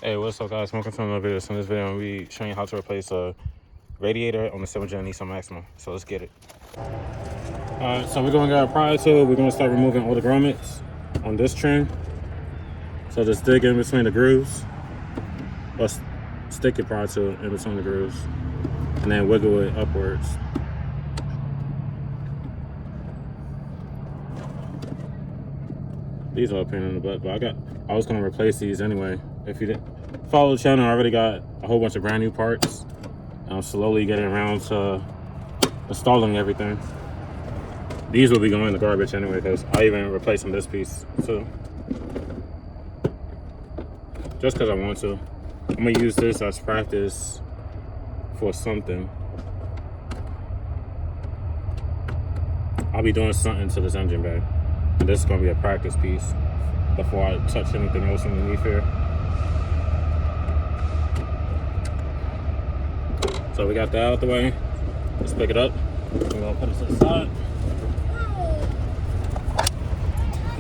Hey, what's up guys? Welcome to another video. So in this video, I'm going to be showing you how to replace a radiator on the 7th gen Nissan Maxima. So let's get it. Alright, so we're going to get our pry tool. We're going to start removing all the grommets on this trim. So just dig in between the grooves. Or stick your pry tool in between the grooves. And then wiggle it upwards. These are a pain in the butt, but I was going to replace these anyway. If you didn't follow the channel, I already got a whole bunch of brand new parts. I'm slowly getting around to installing everything. These will be going in the garbage anyway because I even replacing this piece too. Just because I want to. I'm going to use this as practice for something. I'll be doing something to this engine bay. And this is going to be a practice piece before I touch anything else underneath here. So we got that out the way. Let's pick it up. We're going to put it to the side.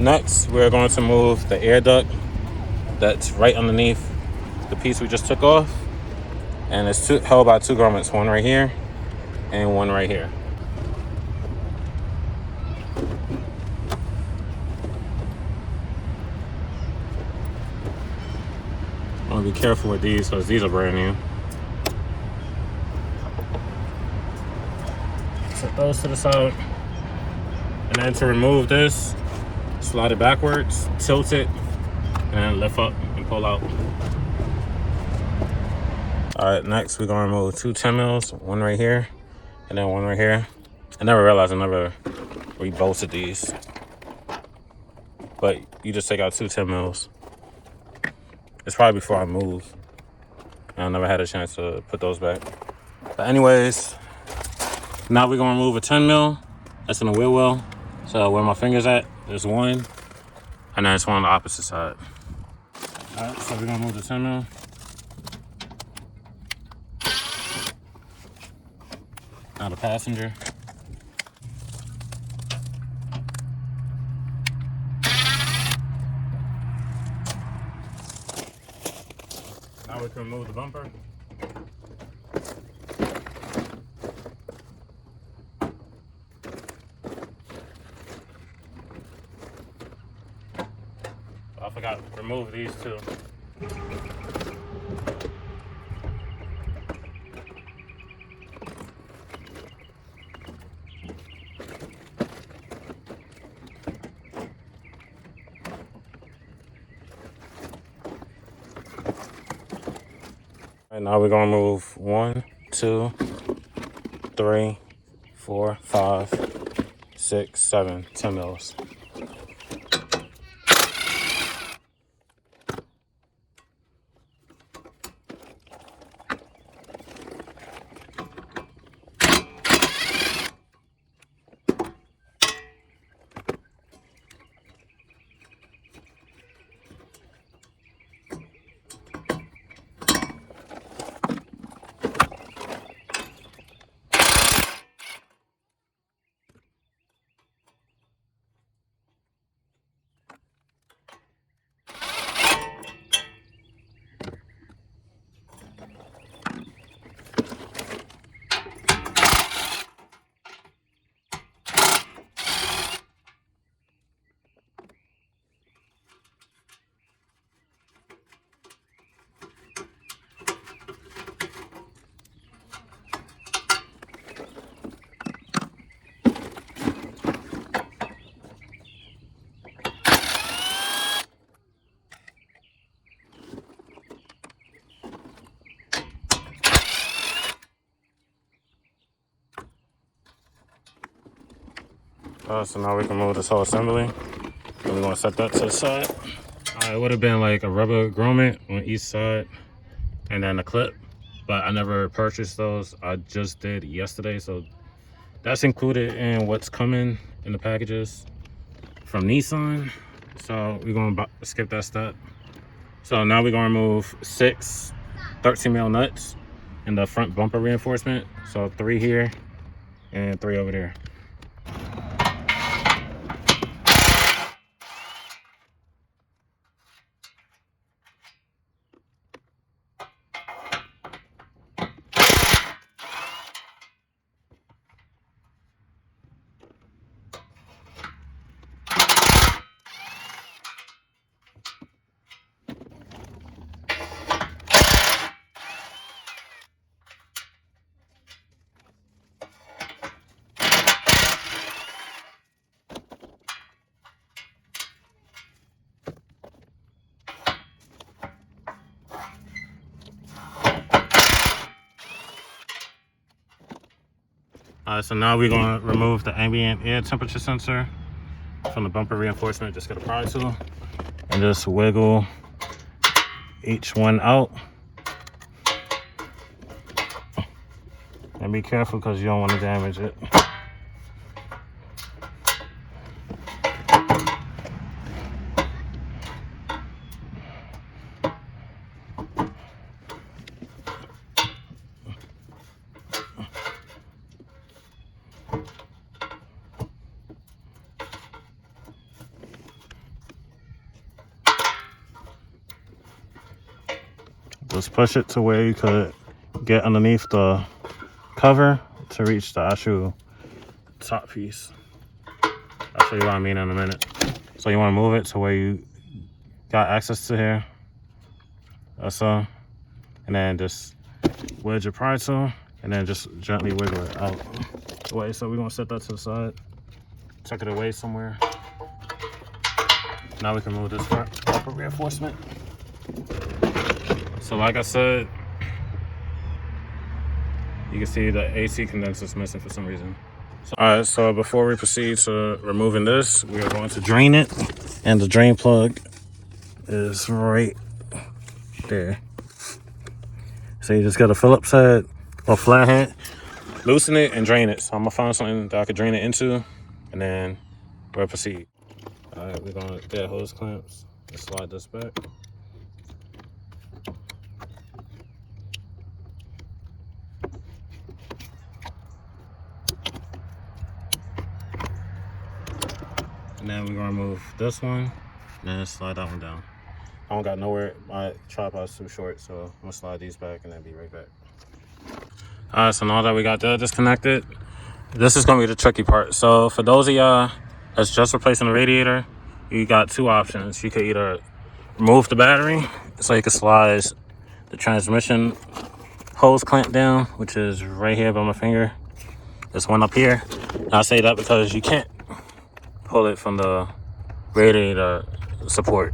Next, we're going to move the air duct that's right underneath the piece we just took off. And it's held by two grommets, one right here and one right here. I want to be careful with these because these are brand new. Set those to the side. And then to remove this, slide it backwards, tilt it, and then lift up and pull out. All right, next we're gonna remove two 10 mils, one right here, and then one right here. I never realized I never rebolted these. But you just take out two 10 mils. It's probably before I move. I never had a chance to put those back. But anyways, now we're gonna remove a 10 mil. That's in the wheel well. So where my finger's at, there's one. And then it's one on the opposite side. All right, so we're gonna move the 10 mil. Now the passenger. Now we can remove the bumper. I forgot to remove these too. And now we're gonna move 1, 2, 3, 4, 5, 6, 7, 10 mils. So now we can move this whole assembly. And we're gonna set that to the side. It would have been like a rubber grommet on each side and then a clip, but I never purchased those. I just did yesterday, so that's included in what's coming in the packages from Nissan. So we're gonna skip that step. So now we're gonna remove 6 13 mil nuts in the front bumper reinforcement. So 3 here and 3 over there. Alright, so now we're going to remove the ambient air temperature sensor from the bumper reinforcement. Just get a pry tool and just wiggle each one out. And be careful because you don't want to damage it. Just push it to where you could get underneath the cover to reach the actual top piece. I'll show you what I mean in a minute. So you want to move it to where you got access to here. That's all. And then just wedge your pry tool and then just gently wiggle it out the way. So we're going to set that to the side, tuck it away somewhere. Now we can move this upper reinforcement. So like I said, you can see the AC condenser is missing for some reason. Alright, so before we proceed to removing this, we are going to drain it. And the drain plug is right there. So you just got a Phillips head or flat head, loosen it and drain it. So I'm gonna find something that I could drain it into and then we'll proceed. Alright, we're gonna get hose clamps and slide this back. And then we're gonna remove this one and then slide that one down. I don't got nowhere, my tripod's too short, so I'm gonna slide these back and then be right back. Alright, so now that we got that disconnected, this is gonna be the tricky part. So for those of y'all that's just replacing the radiator, you got two options. You could either remove the battery, so you can slide the transmission hose clamp down, which is right here by my finger. There's one up here. And I say that because you can't pull it from the radiator support.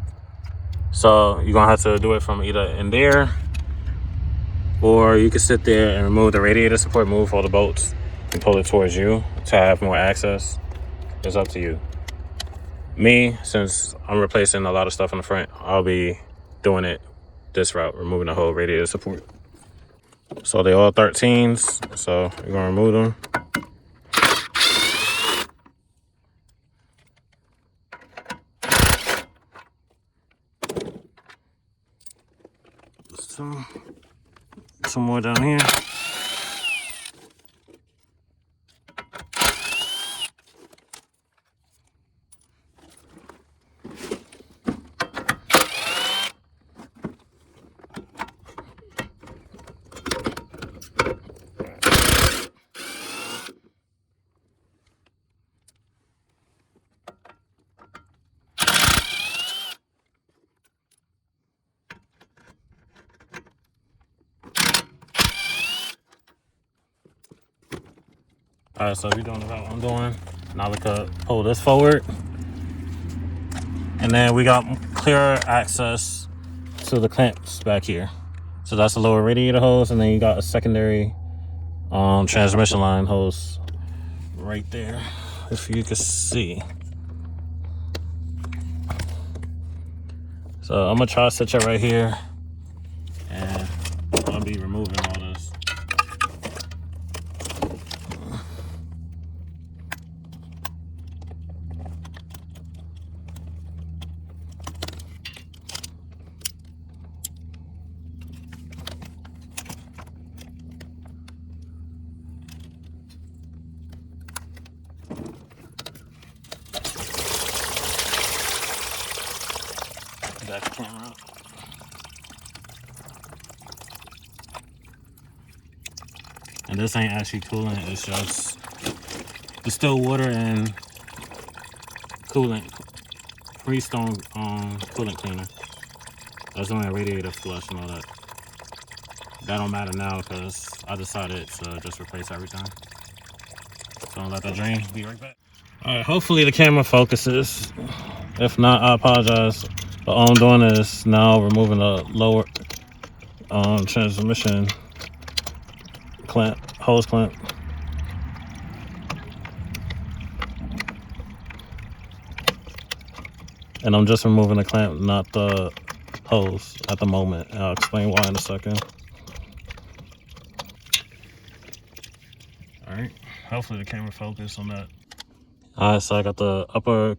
So you're gonna have to do it from either in there, or you can sit there and remove the radiator support, move all the bolts and pull it towards you to have more access. It's up to you. Me, since I'm replacing a lot of stuff in the front, I'll be doing it this route, removing the whole radiator support. So they all 13s, so we're gonna remove them. Some more down here. Alright, so we're doing the route I'm doing. Now we could pull this forward. And then we got clearer access to the clamps back here. So that's a lower radiator hose, and then you got a secondary transmission line hose right there, if you can see. So I'm gonna try to sit it right here, and I'll be removing all this. Back camera up. And this ain't actually coolant, it's just distilled water and coolant, Freestone coolant cleaner. That's only a radiator flush and all that. That don't matter now because I decided to just replace everything. So I'll let that drain, be right back. Alright, hopefully the camera focuses. If not, I apologize. But all I'm doing is now removing the lower transmission clamp, hose clamp. And I'm just removing the clamp, not the hose at the moment. I'll explain why in a second. All right, hopefully the camera focus on that. All right, so I got the upper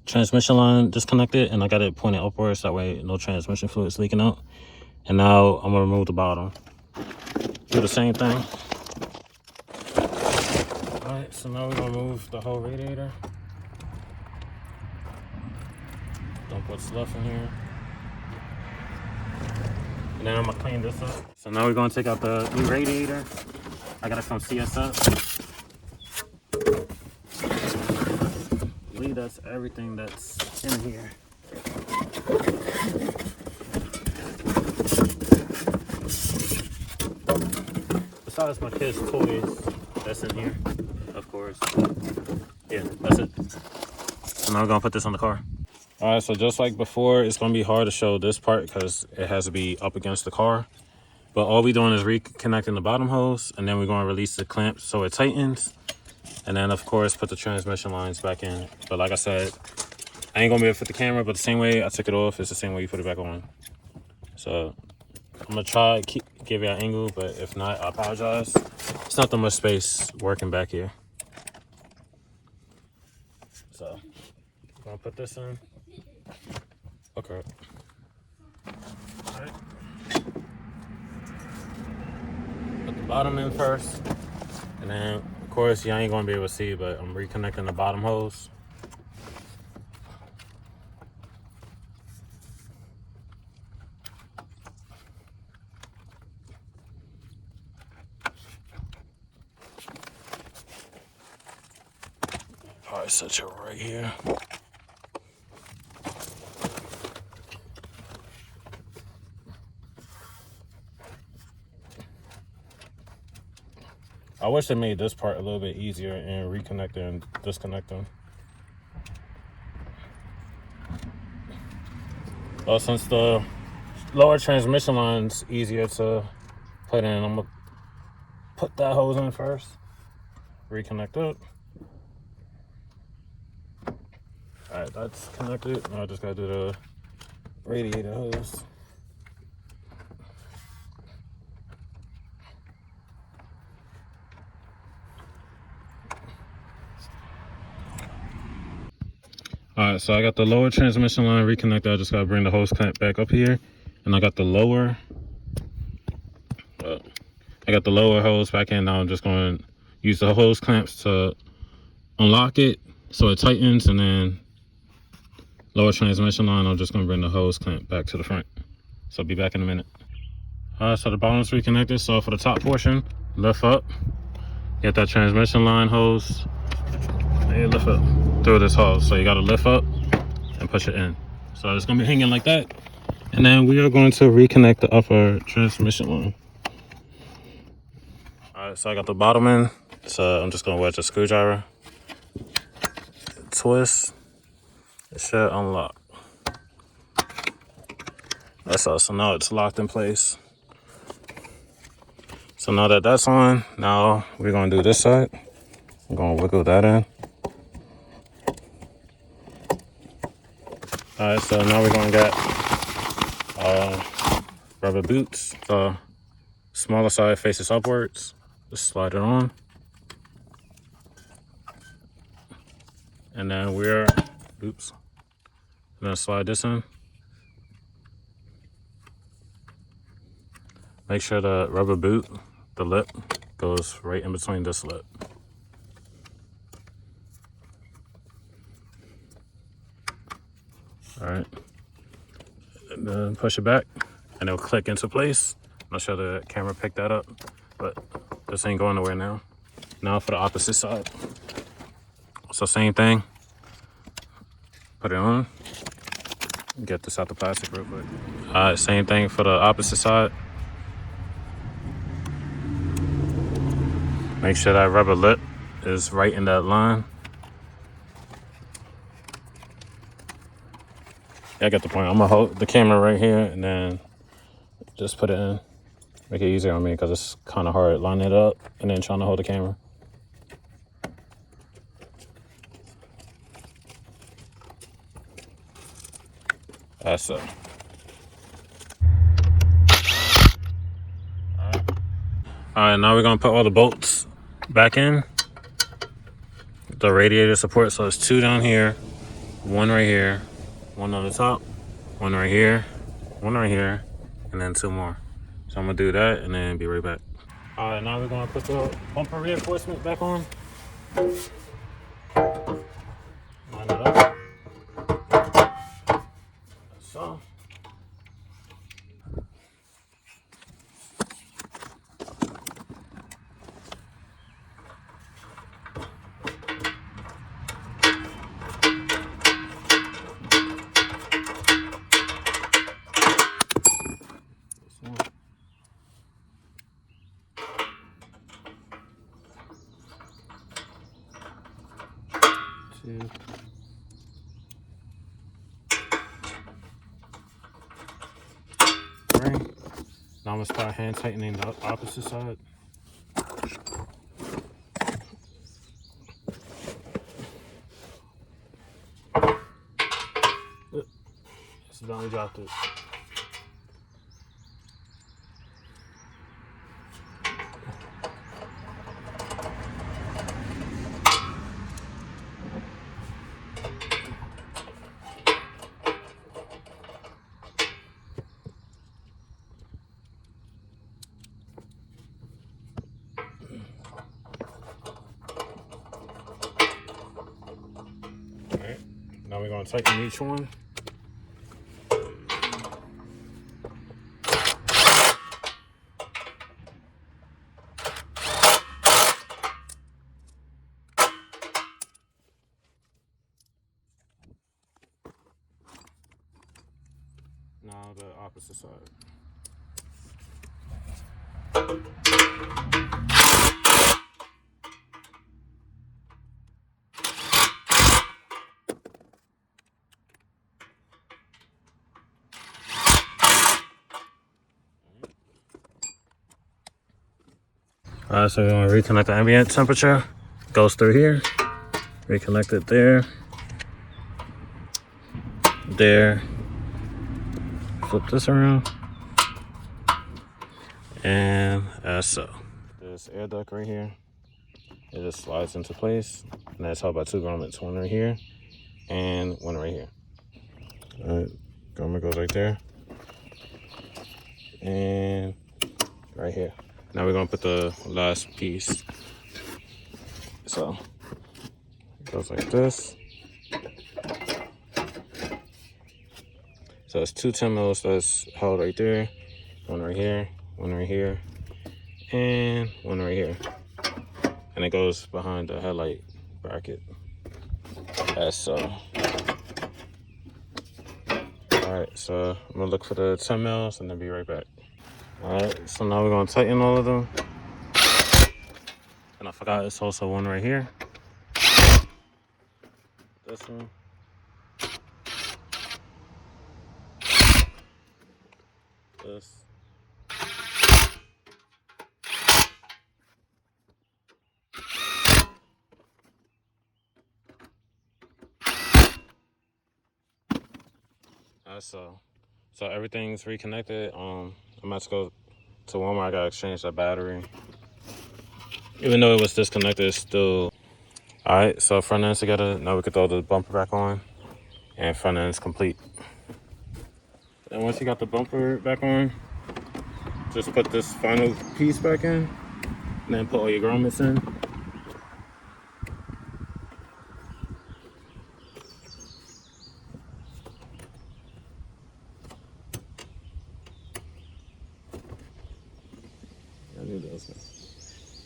transmission line disconnected and I got it pointed upwards, that way no transmission fluid is leaking out. And now I'm gonna remove the bottom. Do the same thing. All right, so now we're gonna remove the whole radiator. Dump what's left in here. And then I'm gonna clean this up. So now we're gonna take out the new radiator. I got it from CSS. Believe that's everything that's in here. Besides my kids' toys, that's in here, of course. Yeah, that's it. So now we're gonna put this on the car. All right, so just like before, it's gonna be hard to show this part because it has to be up against the car. But all we're doing is reconnecting the bottom hose, and then we're gonna release the clamp so it tightens. And then of course, put the transmission lines back in. But like I said, I ain't gonna be able to fit the camera, but the same way I took it off, it's the same way you put it back on. So I'm gonna try to give you an angle, but if not, I apologize. It's not that much space working back here. So I'm gonna put this in. Okay. All right. Put the bottom in first, and then of course you ain't gonna be able to see, but I'm reconnecting the bottom hose. All right, set it right here. I wish they made this part a little bit easier in reconnecting and disconnecting. Well, since the lower transmission line's easier to put in, I'm gonna put that hose in first, reconnect it. All right, that's connected. Now I just gotta do the radiator hose. All right, so I got the lower transmission line reconnected. I just gotta bring the hose clamp back up here, and I got the lower. I got the lower hose back in. Now I'm just going to use the hose clamps to unlock it so it tightens, and then lower transmission line, I'm just going to bring the hose clamp back to the front. So I'll be back in a minute. All right, so the bottom's reconnected. So for the top portion, lift up, get that transmission line hose, and you lift up through this hose. So you got to lift up and push it in. So it's going to be hanging like that. And then we are going to reconnect the upper transmission line. All right, so I got the bottom in. So I'm just going to wedge a screwdriver, twist, it should unlock. That's all. So now it's locked in place. So now that that's on, now we're going to do this side. I'm going to wiggle that in. All right, so now we're going to get rubber boots. The smaller side faces upwards. Just slide it on. And then we're, oops. I'm gonna slide this in. Make sure the rubber boot, the lip, goes right in between this lip. All right. And then push it back and it'll click into place. I'm not sure the camera picked that up, but this ain't going nowhere now. Now for the opposite side. So same thing. Put it on. Get this out the plastic real quick. All right, same thing for the opposite side. Make sure that rubber lip is right in that line. Yeah, I got the point. I'm gonna hold the camera right here and then just put it in. Make it easier on me because it's kind of hard lining it up and then trying to hold the camera. That's so. Alright, now we're gonna put all the bolts back in. The radiator support, so it's 2 down here, 1 right here, 1 on the top, 1 right here, 1 right here, and then 2 more. So I'm gonna do that and then be right back. Alright, now we're gonna put the bumper reinforcement back on. Line it up. So. Two. Three. Now I'm gonna start hand tightening the opposite side. Accidentally dropped it. Alright, now we're gonna tighten each one. Now the opposite side. Alright, so we're gonna reconnect the ambient temperature. Goes through here. Reconnect it there. There. Flip this around. And as so. This air duct right here, it just slides into place. And that's held by 2 grommets, 1 right here and 1 right here. Alright, grommet goes right there. And right here. Now we're gonna put the last piece. So it goes like this. So it's 2 10 mils that's held right there. 1 right here, 1 right here, and 1 right here. And it goes behind the headlight bracket. As so. Alright, so I'm gonna look for the 10 mils and then be right back. Alright, so now we're gonna tighten all of them. And I forgot it's also 1 right here. This one. This. So everything's reconnected. I'm about to go to Walmart. I gotta exchange that battery. Even though it was disconnected, it's still. Alright, so front end's together. Now we can throw the bumper back on. And front end's complete. And once you got the bumper back on, just put this final piece back in. And then put all your grommets in.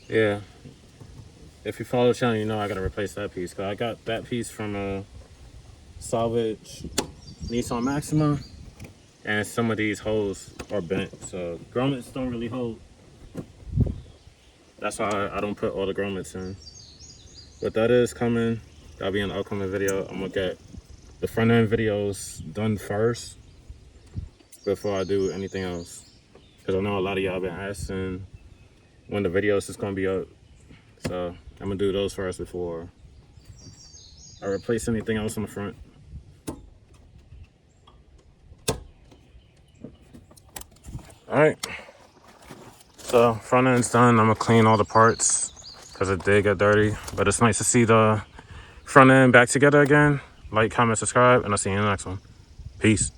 Yeah, if you follow the channel, you know I gotta replace that piece. Cause I got that piece from a salvage Nissan Maxima, and some of these holes are bent, so grommets don't really hold. That's why I don't put all the grommets in. But that is coming. That'll be in the upcoming video. I'm gonna get the front end videos done first before I do anything else. Cause I know a lot of y'all been asking when the videos is gonna be up. So I'm gonna do those first before I replace anything else on the front. All right. So front end's done. I'm gonna clean all the parts because it did get dirty. But it's nice to see the front end back together again. Like, comment, subscribe, and I'll see you in the next one. Peace.